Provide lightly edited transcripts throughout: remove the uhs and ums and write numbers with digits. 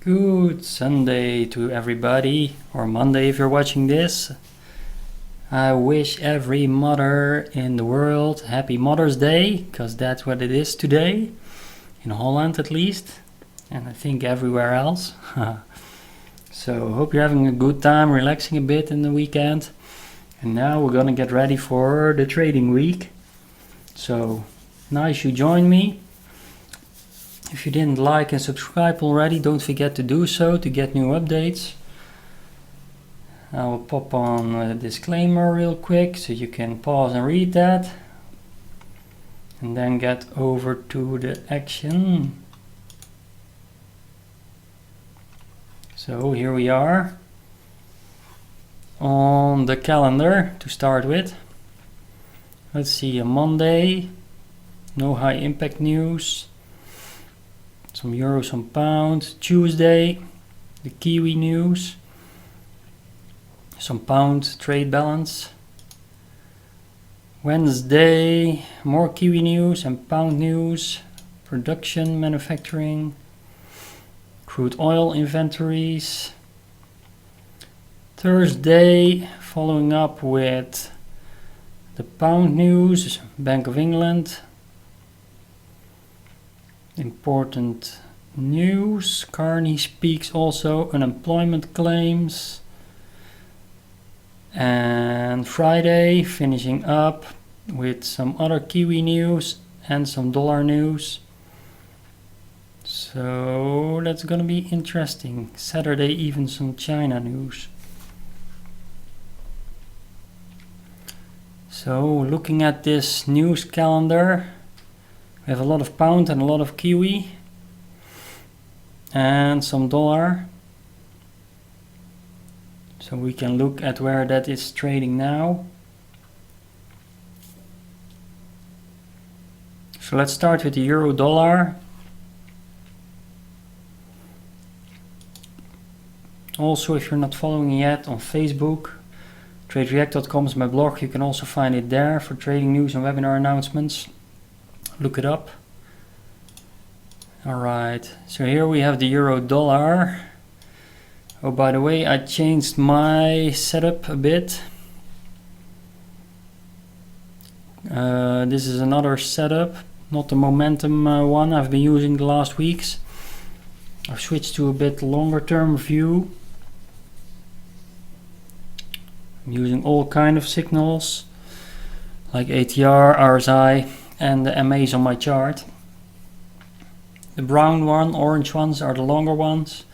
Good Sunday to everybody, or Monday if you're watching this. I wish every mother in the world happy Mother's Day, because that's what it is today, in Holland at least, and I think everywhere else. So hope you're having a good time, relaxing a bit in the weekend. And now we're gonna get ready for the trading week. So nice you joined me. If you didn't like and subscribe already, don't forget to do so to get new updates. I will pop on a disclaimer real quick so you can pause and read that. And then get over to the action. So here we are on the calendar to start with. Let's see, a Monday, no high impact news. Some euro, some pound. Tuesday, the Kiwi news. Some pound trade balance. Wednesday, more Kiwi news and pound news. Production, manufacturing. Crude oil inventories. Thursday, following up with the pound news. Bank of England. Important news. Carney speaks also, unemployment claims. And Friday, finishing up with some other Kiwi news and some dollar news. So that's gonna be interesting. Saturday, even some China news. So looking at this news calendar, we have a lot of pound and a lot of Kiwi and some dollar. So we can look at where that is trading now. So let's start with the euro dollar. Also, if you're not following yet on Facebook, TradeReact.com is my blog. You can also find it there for trading news and webinar announcements. Look it up. Alright, so here we have the euro dollar. Oh, by the way, I changed my setup a bit. This is another setup, not the momentum one I've been using the last weeks. I've switched to a bit longer term view. I'm using all kind of signals like ATR, RSI and the MAs on my chart. The brown one, orange ones are the longer ones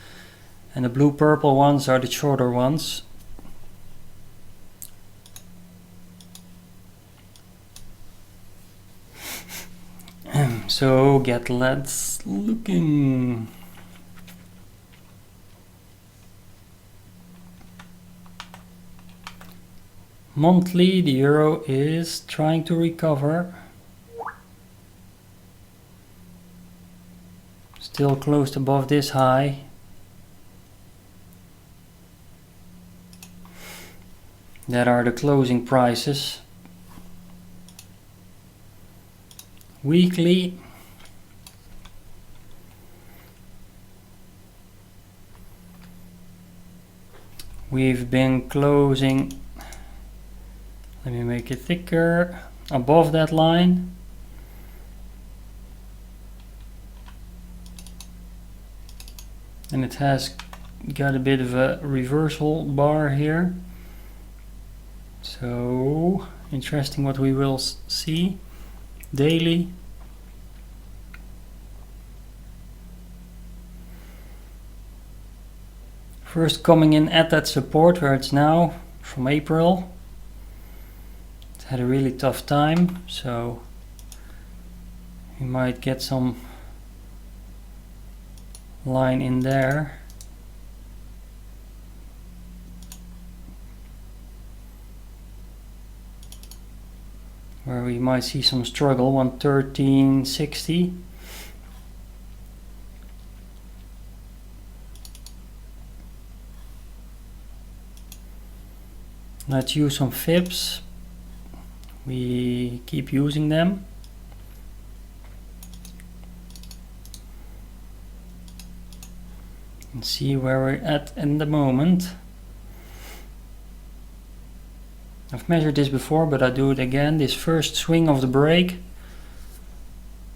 and the blue purple ones are the shorter ones. So let's looking. Monthly, the euro is trying to recover. Still closed above this high. That are the closing prices. Weekly. We've been closing, let me make it thicker, above that line. And it has got a bit of a reversal bar here. So interesting what we will see daily. First coming in at that support where it's now from April. It had a really tough time, so we might get some line in there. Where we might see some struggle, 113.60. Let's use some fibs. We keep using them. and see where we're at in the moment. I've measured this before, but I do it again. This first swing of the break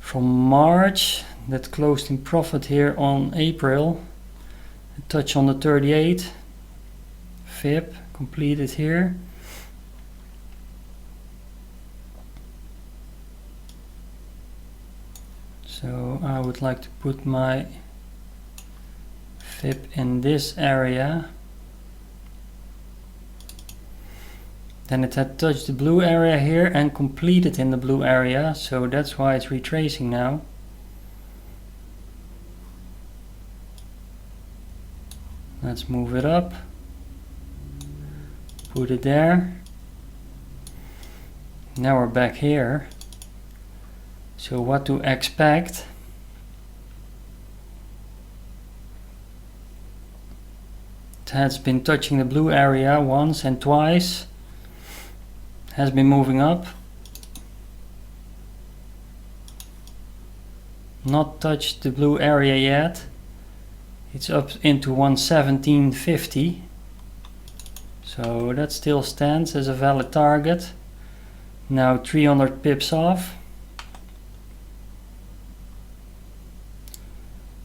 from March that closed in profit here on April. A touch on the 38 fib completed here. So I would like to put my fib in this area. Then it had touched the blue area here and completed in the blue area, so that's why it's retracing now. Let's move it up, put it there. Now we're back here. So what to expect? It has been touching the blue area once and twice. Has been moving up. Not touched the blue area yet. It's up into 117.50. So that still stands as a valid target. Now 300 pips off.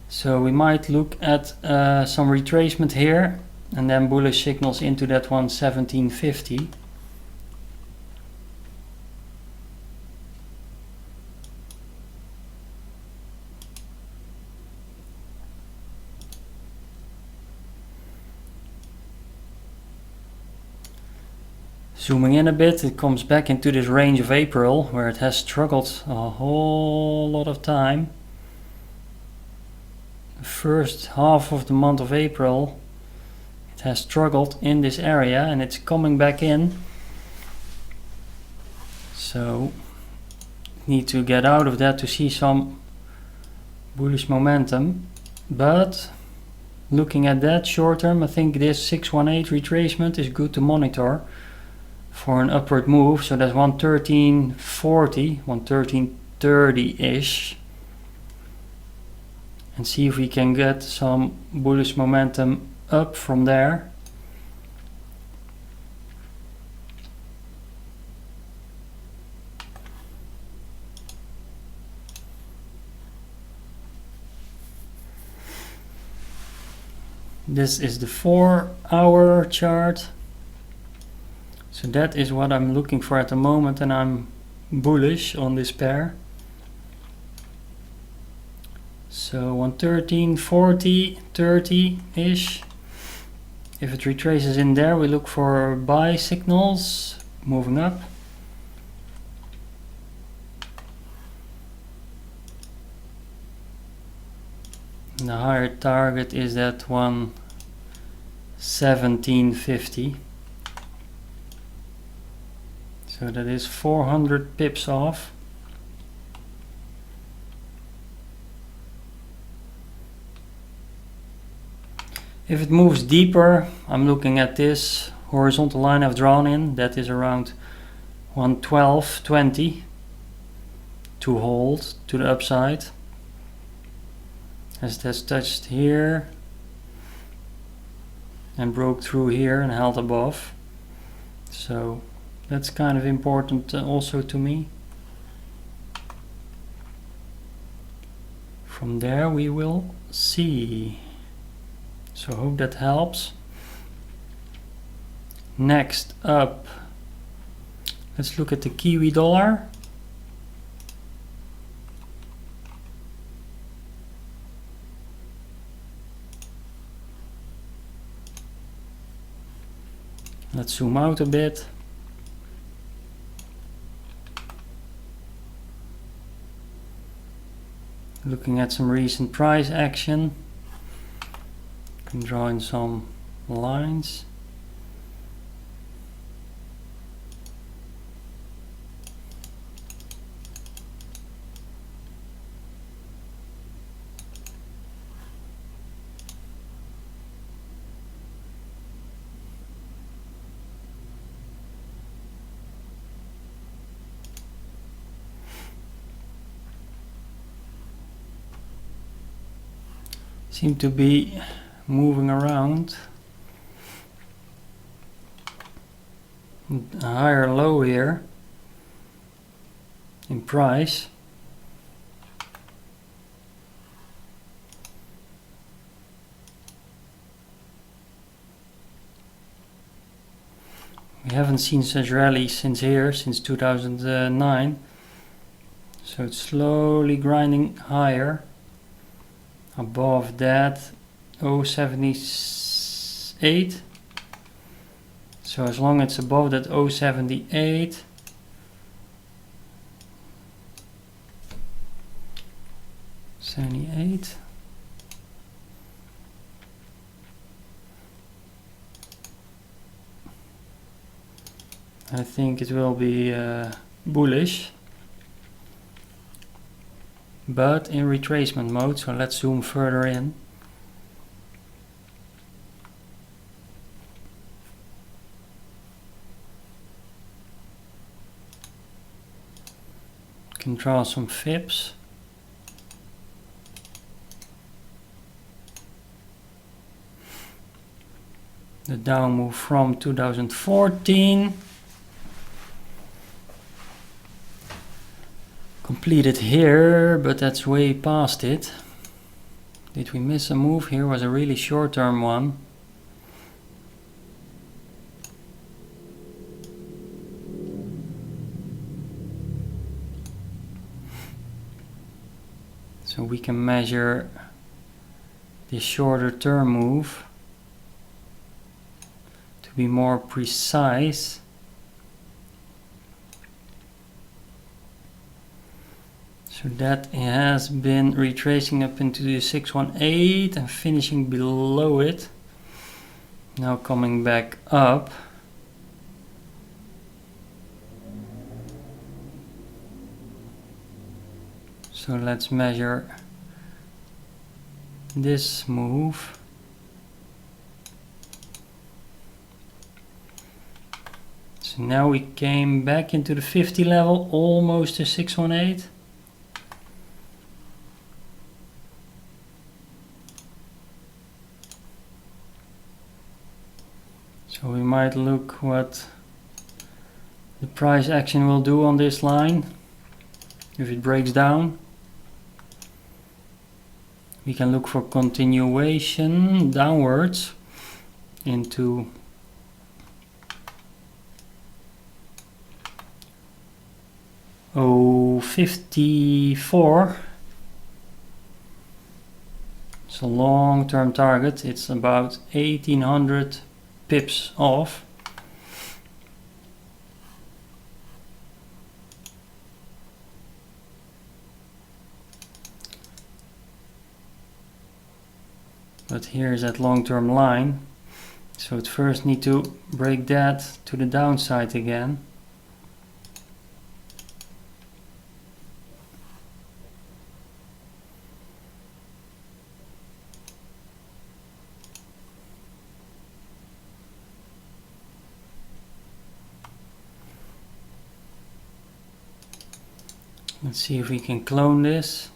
So we might look at some retracement here and then bullish signals into that 117.50. Zooming in a bit, it comes back into this range of April where it has struggled a whole lot of time. The first half of the month of April it has struggled in this area and it's coming back in. So need to get out of that to see some bullish momentum. But looking at that short term, I think this 618 retracement is good to monitor for an upward move. So that's 113.40, 113.30-ish. And see if we can get some bullish momentum up from there. This is the 4-hour chart. So that is what I'm looking for at the moment, and I'm bullish on this pair. So 113.40, 30-ish. If it retraces in there, we look for buy signals moving up. And the higher target is that 117.50. So that is 400 pips off. If it moves deeper, I'm looking at this horizontal line I've drawn in. That is around 112.20 to hold to the upside. As it has touched here and broke through here and held above. So that's kind of important also to me. From there we will see. So I hope that helps. Next up, let's look at the Kiwi dollar. Let's zoom out a bit. Looking at some recent price action. Can draw in some lines. Seem to be moving around. A higher low here in price. We haven't seen such rallies since 2009. So it's slowly grinding higher. Above that 0.78. So as long as it's above that 0.78, I think it will be bullish, but in retracement mode. So let's zoom further in. Can draw some fips. The down move from 2014. Completed here, but that's way past it. Did we miss a move here? Was a really short-term one. So we can measure this shorter term move to be more precise. So that has been retracing up into the 618 and finishing below it. Now coming back up. So let's measure this move. So now we came back into the 50 level, almost to 618. So we might look what the price action will do on this line. If it breaks down, we can look for continuation downwards into 0.54. It's a long-term target. It's about 1800 pips off. But here's that long-term line. So it first need to break that to the downside again. Let's see if we can clone this.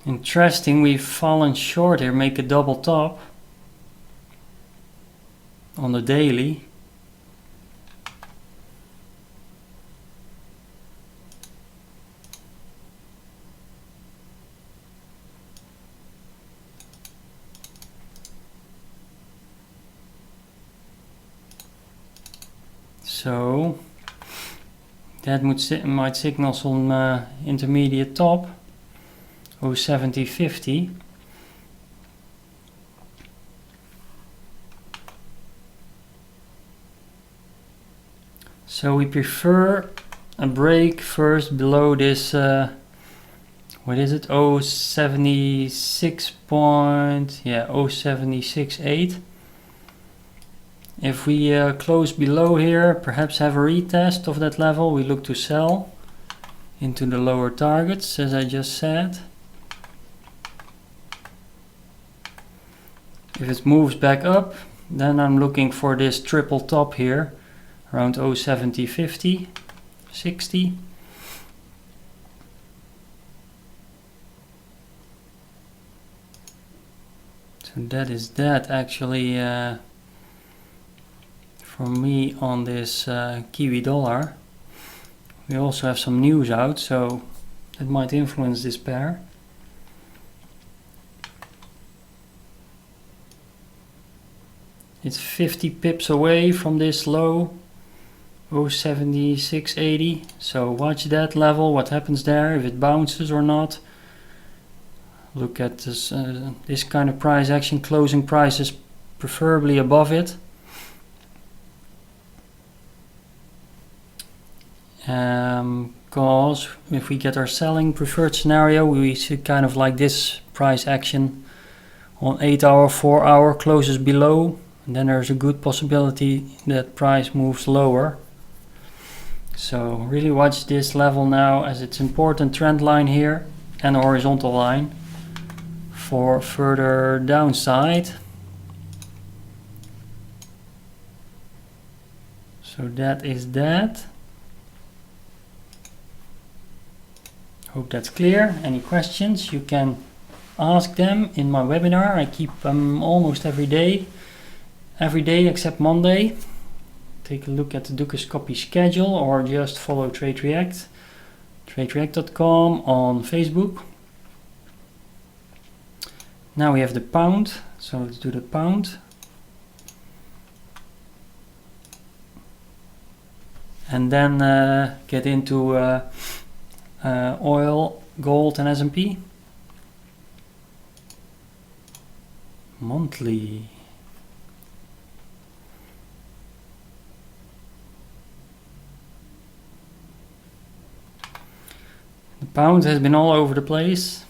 Interesting, we've fallen short here, make a double top on the daily. So that might signal some intermediate top, 0.7050. So we prefer a break first below this, what is it, 0.76.8. If we close below here, perhaps have a retest of that level, we look to sell into the lower targets, as I just said. If it moves back up, then I'm looking for this triple top here around 0.7050, 60. So that is that actually for me on this Kiwi dollar. We also have some news out, so it might influence this pair. It's 50 pips away from this low, 0.7680. So watch that level, what happens there, if it bounces or not. Look at this, this kind of price action, closing prices preferably above it. Because if we get our selling preferred scenario, we see kind of like this price action on 8 hour, 4 hour closes below, and then there's a good possibility that price moves lower. So really watch this level now, as it's important trend line here and a horizontal line for further downside. So that is that. Hope that's clear. Any questions, you can ask them in my webinar. I keep them almost every day except Monday. Take a look at the Dukascopy schedule or just follow TradeReact, TradeReact.com on Facebook. Now we have the pound, so let's do the pound. And then get into oil, gold and S&P. Monthly. The pound has been all over the place.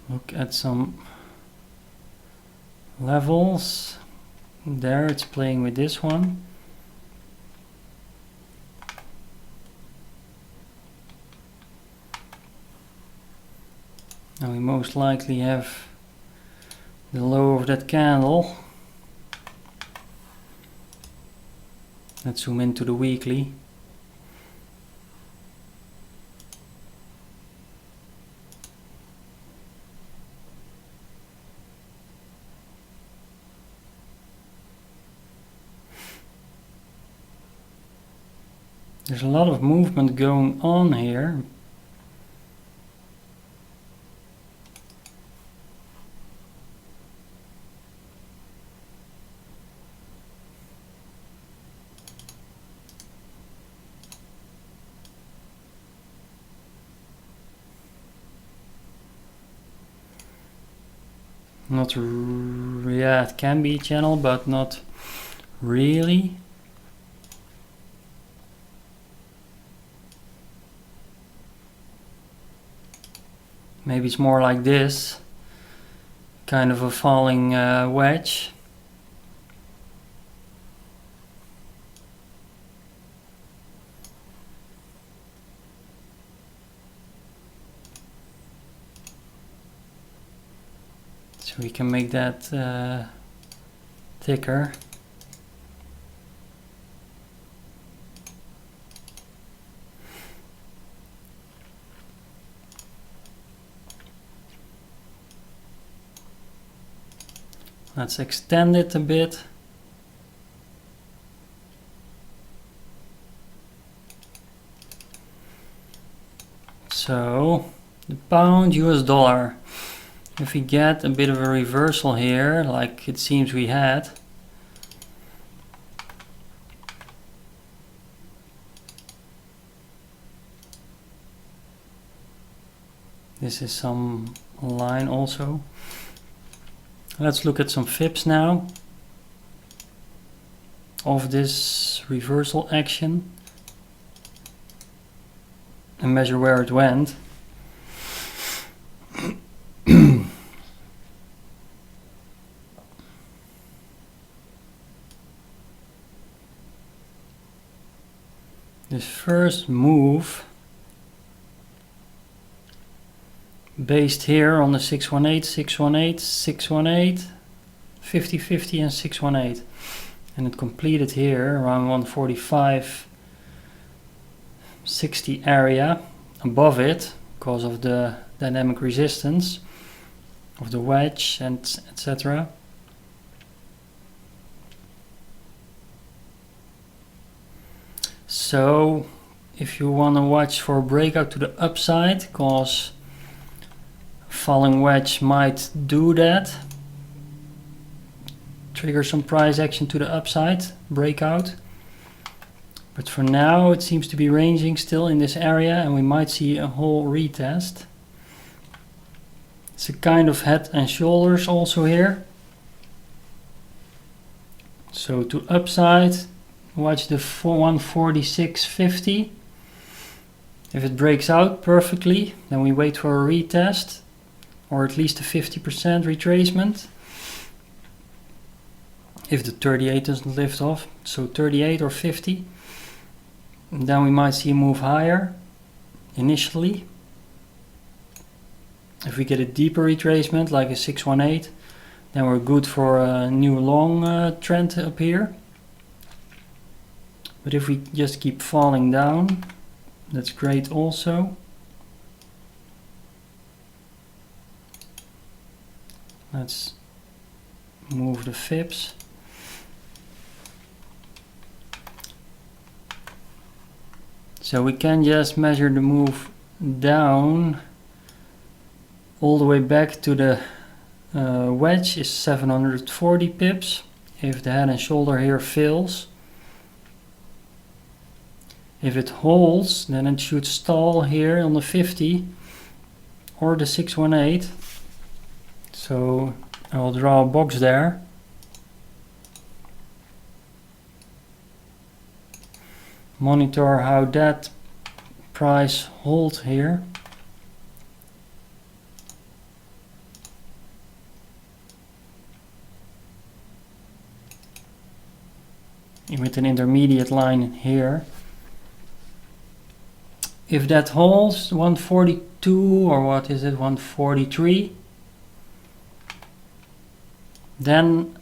Look at some levels. There it's playing with this one. Now we most likely have the low of that candle. Let's zoom into the weekly. There's a lot of movement going on here. Not, yeah, it can be a channel, but not really. Maybe it's more like this, kind of a falling wedge. So we can make that thicker. Let's extend it a bit. So the pound US dollar, if we get a bit of a reversal here, like it seems we had, this is some line also. Let's look at some fips now of this reversal action and measure where it went. this first move based here on the 618, 618, 618, 50, 50 and 618, and it completed here around 145.60 area above it because of the dynamic resistance of the wedge and etc. So if you want to watch for a breakout to the upside, because falling wedge might do that, trigger some price action to the upside, breakout. But for now it seems to be ranging still in this area, and we might see a whole retest. It's a kind of head and shoulders also here. So to upside, watch the 146.50. If it breaks out perfectly, then we wait for a retest, or at least a 50% retracement. If the 38 doesn't lift off, so 38 or 50, then we might see a move higher initially. If we get a deeper retracement like a 618, then we're good for a new long trend up here. But if we just keep falling down, that's great also. Let's move the fibs. So we can just measure the move down all the way back to the wedge is 740 pips. If the head and shoulder here fails, if it holds, then it should stall here on the 50 or the 618. So I will draw a box there. Monitor how that price holds here. With an intermediate line here. If that holds 142 or what is it, 143, then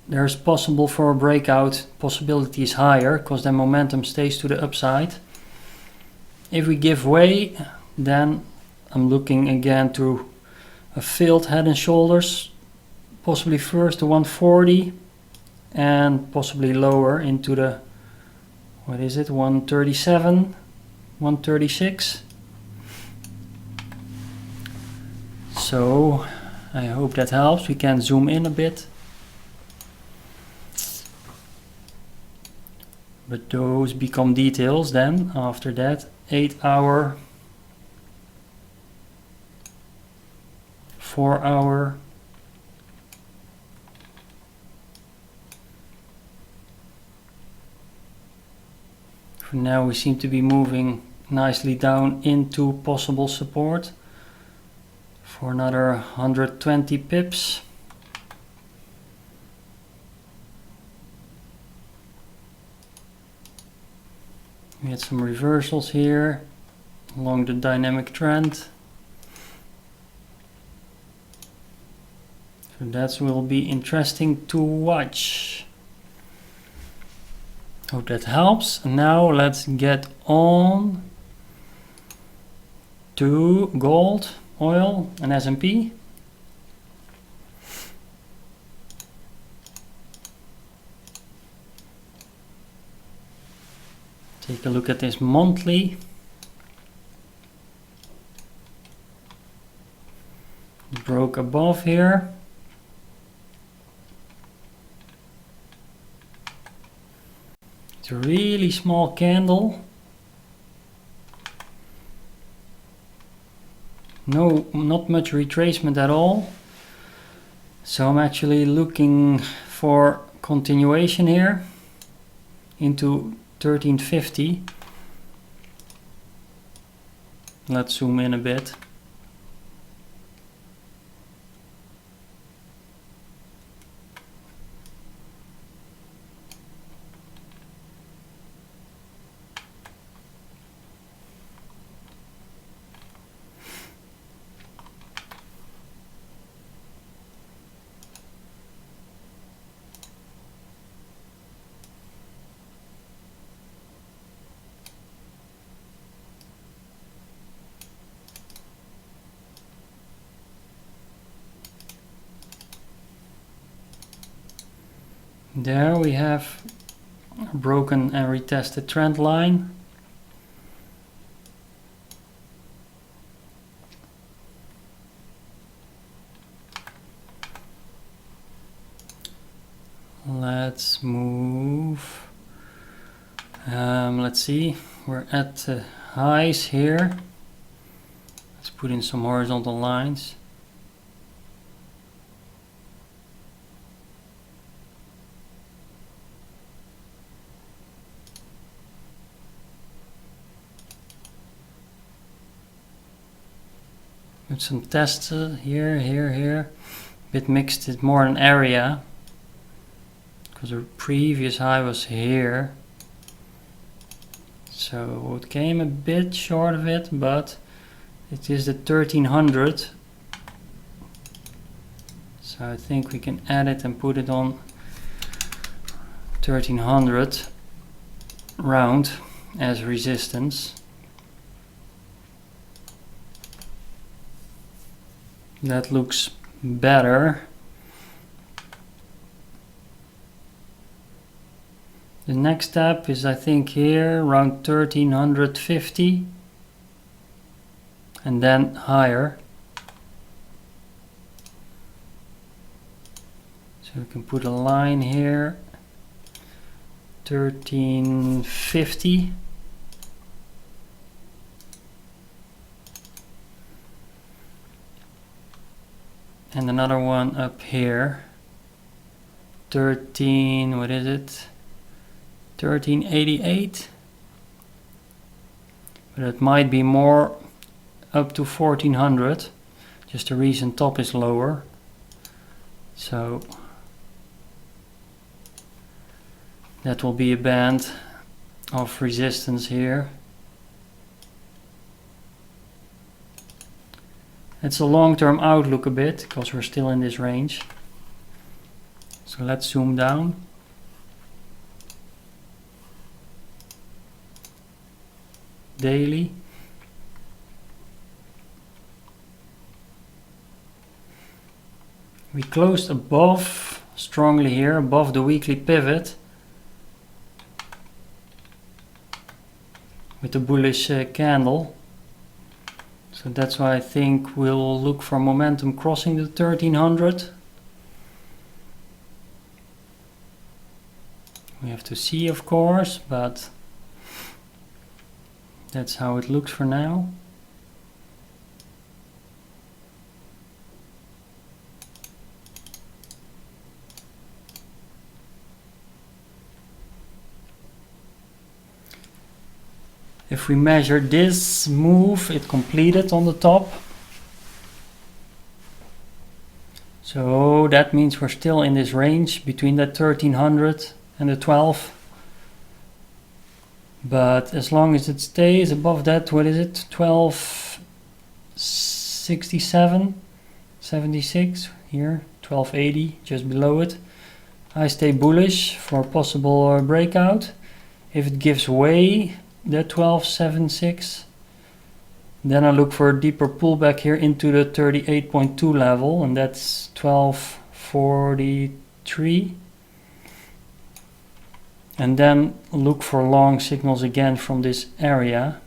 there's possible for a breakout. Possibility is higher because then momentum stays to the upside. If we give way, then I'm looking again to a failed head and shoulders, possibly first to 140 and possibly lower into the, what is it, 137, 136. So I hope that helps. We can zoom in a bit. But those become details then after that. 8 hour, 4 hour, for now we seem to be moving nicely down into possible support for another 120 pips. We had some reversals here along the dynamic trend. So that will be interesting to watch. Hope that helps. Now let's get on to gold, oil and S&P. Take a look at this monthly. Broke above here. It's a really small candle. No, not much retracement at all. So I'm actually looking for continuation here into 1350. Let's zoom in a bit. There we have a broken and retested trend line. Let's move. Let's see, we're at the highs here. Let's put in some horizontal lines. With some tests here, here. Bit mixed, it's more an area. Because the previous high was here. So it came a bit short of it, but it is the 1300. So I think we can add it and put it on 1300 round as resistance. That looks better. The next step is, I think, here around 1350 and then higher. So we can put a line here, 1350. And another one up here, 13, what is it? 1388, but it might be more up to 1400, just the recent top is lower. So that will be a band of resistance here. It's a long-term outlook a bit, because we're still in this range. So let's zoom down. Daily. We closed above, strongly here, above the weekly pivot with the bullish candle. So that's why I think we'll look for momentum crossing the 1300. We have to see, of course, but that's how it looks for now. If we measure this move, it completed on the top. So that means we're still in this range between that 1300 and the 12. But as long as it stays above that, what is it? 1267, 76 here, 1280, just below it. I stay bullish for a possible breakout. If it gives way, that 1276, then I look for a deeper pullback here into the 38.2 level, and that's 1243. And then look for long signals again from this area.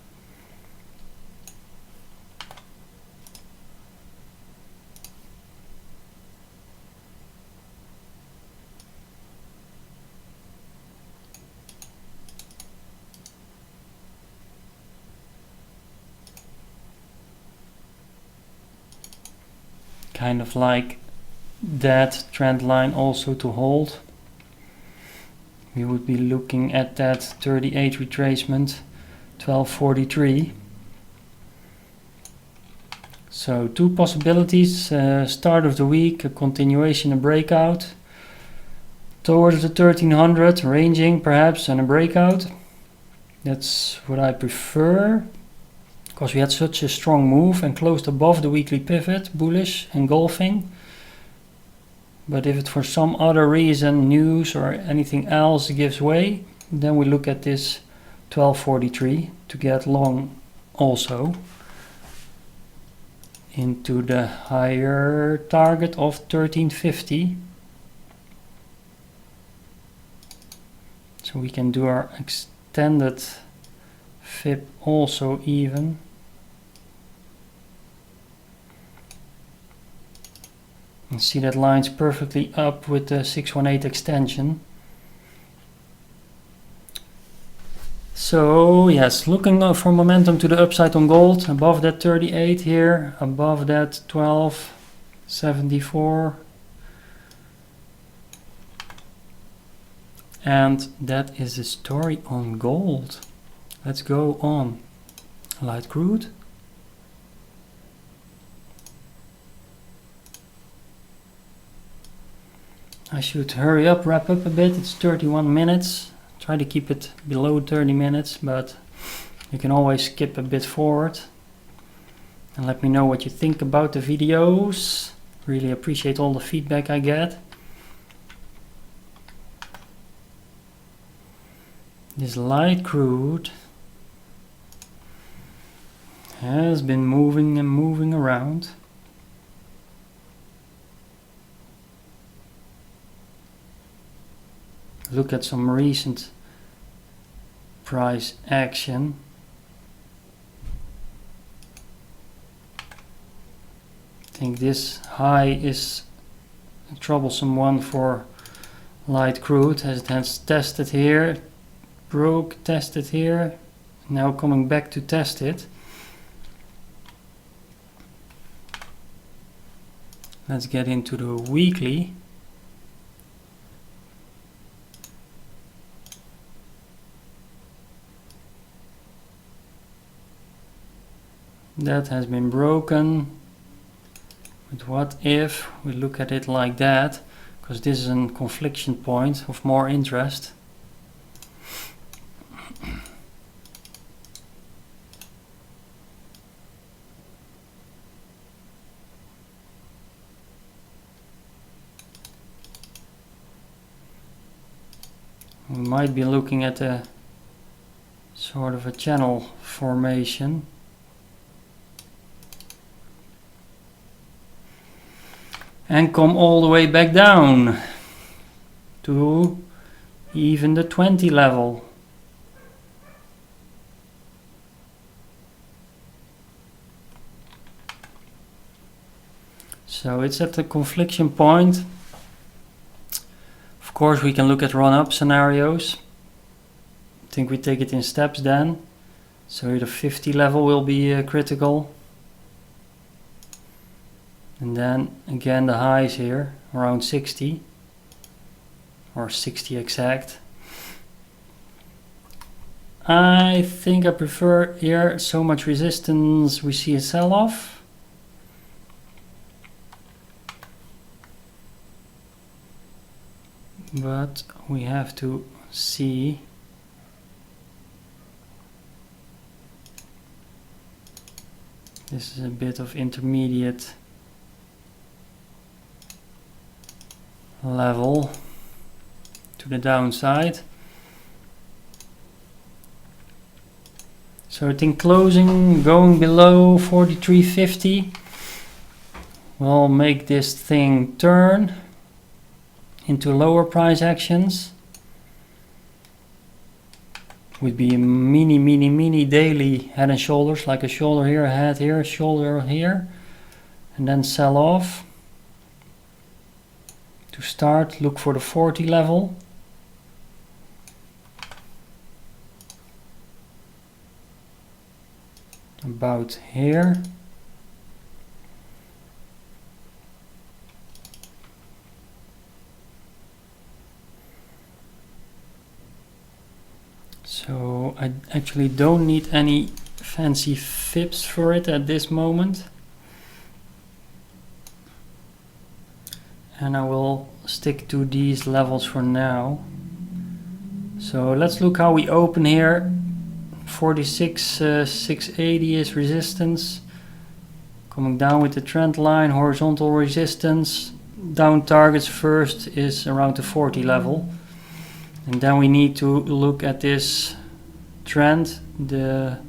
Kind of like that trend line also to hold. We would be looking at that 38 retracement, 1243. So two possibilities, start of the week, a continuation, a breakout. Towards the 1300, ranging perhaps, and a breakout. That's what I prefer. Because we had such a strong move and closed above the weekly pivot, bullish, engulfing. But if it for some other reason, news or anything else gives way, then we look at this 1243 to get long also into the higher target of 1350. So we can do our extended fib also even. And see that lines perfectly up with the 618 extension. So yes, looking for momentum to the upside on gold, above that 38 here, above that 1274. And that is the story on gold. Let's go on light crude. I should hurry up, wrap up a bit. It's 31 minutes. Try to keep it below 30 minutes, but you can always skip a bit forward. And let me know what you think about the videos. Really appreciate all the feedback I get. This light crude has been moving and moving around. Look at some recent price action. I think this high is a troublesome one for light crude, as it has tested here, broke, tested here, now coming back to test it. Let's get into the weekly. That has been broken. But what if we look at it like that? Because this is a confliction point of more interest. We might be looking at a sort of a channel formation. And come all the way back down to even the 20 level. So it's at the confliction point. Of course we can look at run-up scenarios. I think we take it in steps then. So the 50 level will be critical. And then again the highs here around 60 or 60 exact. I think I prefer here so much resistance we see a sell-off. But we have to see this is a bit of intermediate level to the downside. So I think closing going below 43.50 will make this thing turn into lower price actions. Would be a mini daily head and shoulders, like a shoulder here, a head here, a shoulder here, and then sell off. To start, look for the 40 level. About here. So I actually don't need any fancy fibs for it at this moment. And I will stick to these levels for now. So let's look how we open here. 46,680 is resistance. Coming down with the trend line, horizontal resistance. Down targets first is around the 40 level. And then we need to look at this trend, the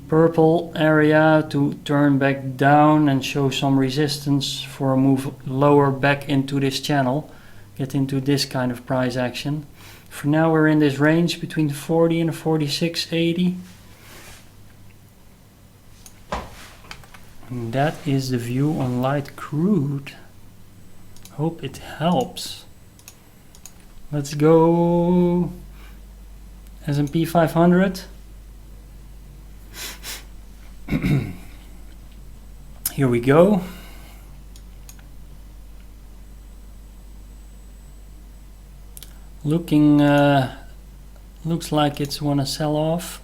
purple area, to turn back down and show some resistance for a move lower back into this channel. Get into this kind of price action. For now we're in this range between 40 and 46.80. And that is the view on light crude. Hope it helps. Let's go S&P 500. Here we go. Looking, looks like it's wanna sell off.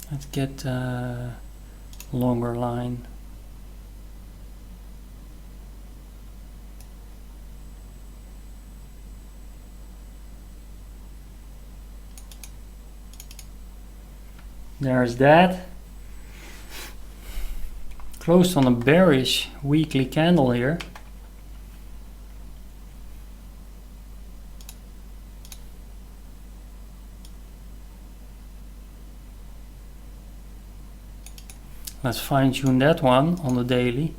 Let's get a longer line. There's that. Closed on a bearish weekly candle here. Let's fine tune that one on the daily.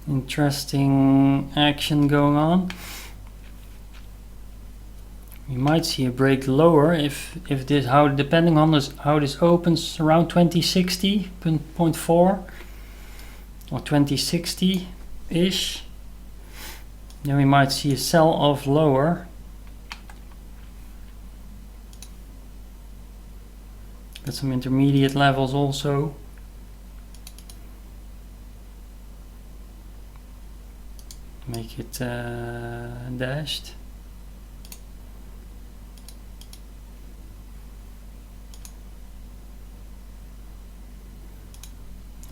Interesting action going on. You might see a break lower if this, how, depending on this, how this opens around 2060.4 or 2060 ish. Then we might see a sell off lower. Got some intermediate levels also. Make it dashed.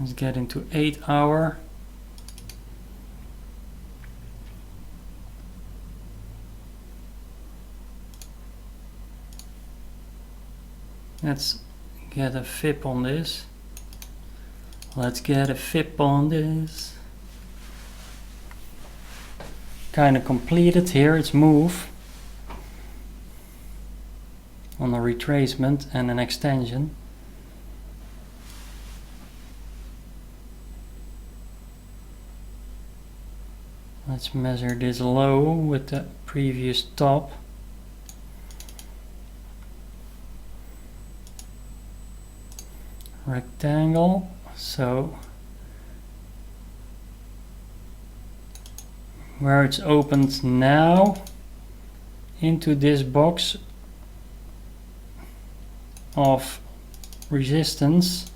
Let's get into 8 hour. Let's get a FIP on this. Let's get a FIP on this. Kind of completed here its move on a retracement and an extension. Let's measure this low with the previous top. Rectangle, so where it's opened now into this box of resistance,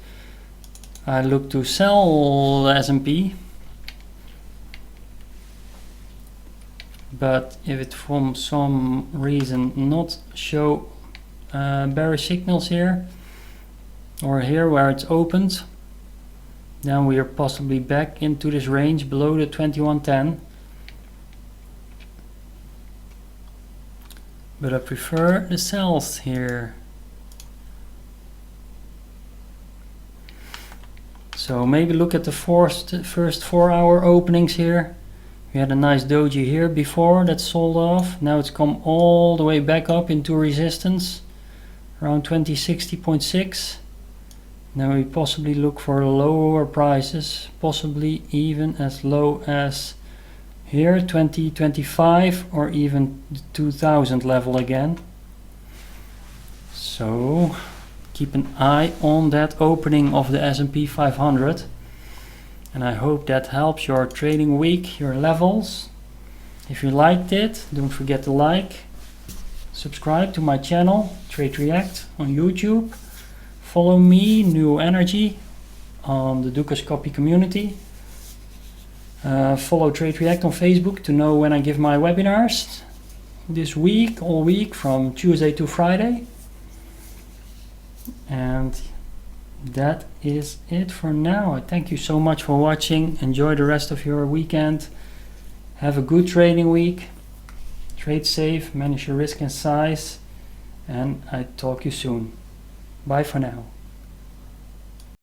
I look to sell the S&P. But if it from some reason not show bearish signals here, or here where it's opened, then we are possibly back into this range below the 2110. But I prefer the sells here. So maybe look at the first 4 hour openings here. We had a nice doji here before that sold off. Now it's come all the way back up into resistance around 2060.6. Now we possibly look for lower prices, possibly even as low as here 2025 or even the 2000 level again. So keep an eye on that opening of the S&P 500. And I hope that helps your trading week, your levels. If you liked it, don't forget to like, subscribe to my channel, TradeReact on YouTube. Follow me, New Energy, on the Dukascopy Community. Follow TradeReact on Facebook to know when I give my webinars this week, all week, from Tuesday to Friday. And that is it for now. I thank you so much for watching. Enjoy the rest of your weekend. Have a good trading week. Trade safe, manage your risk and size. And I talk to you soon. Bye for now.